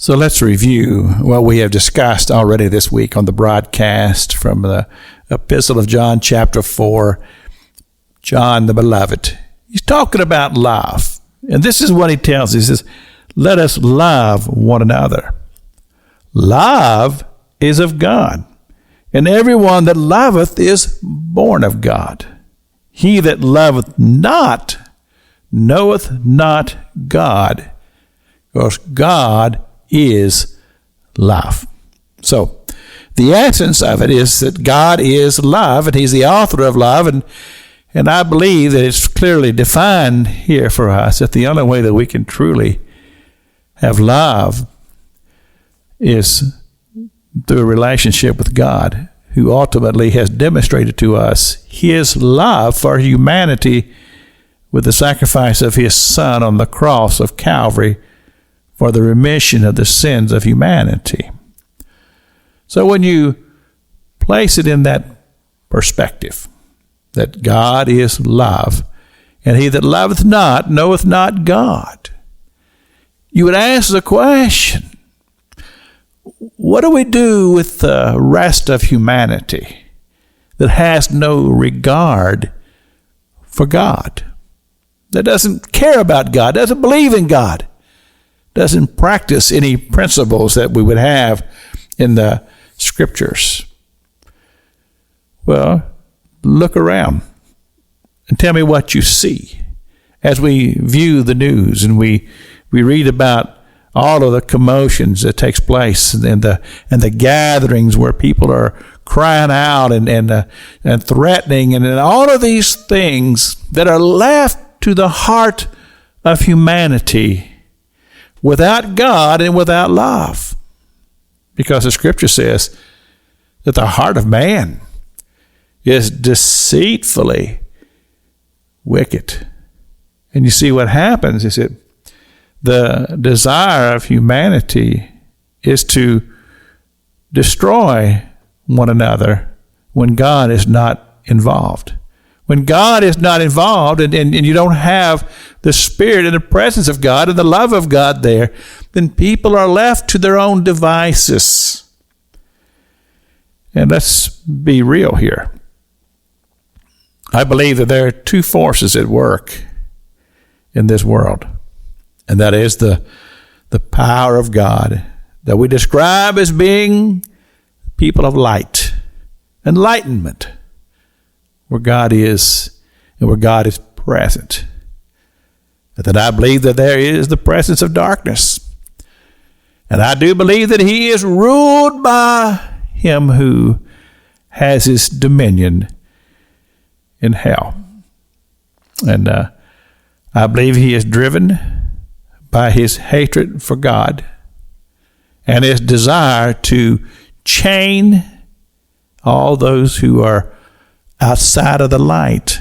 So let's review what we have discussed already this week on the broadcast from the Epistle of John, chapter 4. John the Beloved. He's talking about love. And this is what he tells us. He says, let us love one another. Love is of God, and everyone that loveth is born of God. He that loveth not knoweth not God, because God is love. So, the essence of it is that God is love, and He's the author of love, and I believe that it's clearly defined here for us that the only way that we can truly have love is through a relationship with God, who ultimately has demonstrated to us His love for humanity with the sacrifice of His Son on the cross of Calvary for the remission of the sins of humanity. So when you place it in that perspective, that God is love, and he that loveth not knoweth not God, you would ask the question, what do we do with the rest of humanity that has no regard for God, that doesn't care about God, doesn't believe in God, doesn't practice any principles that we would have in the Scriptures? Well, look around and tell me what you see as we view the news and we read about all of the commotions that takes place and the gatherings where people are crying out and threatening and all of these things that are left to the heart of humanity without God and without love. Because the Scripture says that the heart of man is deceitfully wicked. And you see what happens is that the desire of humanity is to destroy one another when God is not involved. When God is not involved and you don't have the Spirit and the presence of God and the love of God there, then people are left to their own devices. And let's be real here. I believe that there are two forces at work in this world, and that is the power of God that we describe as being people of light, enlightenment, where God is and where God is present. And that I believe that there is the presence of darkness. And I do believe that he is ruled by him who has his dominion in hell. And I believe he is driven by his hatred for God and his desire to chain all those who are outside of the light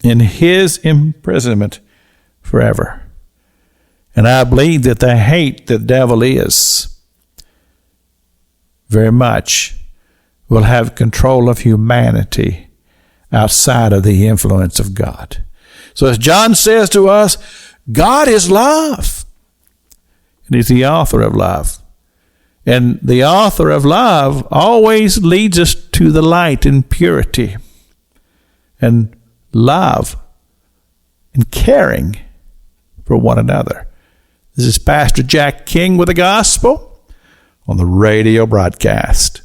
in his imprisonment forever. And I believe that the hate the devil is very much will have control of humanity outside of the influence of God. So as John says to us, God is love. And he's the author of love. And the author of love always leads us to the light and purity and love and caring for one another. This is Pastor Jack King with the gospel on the radio broadcast.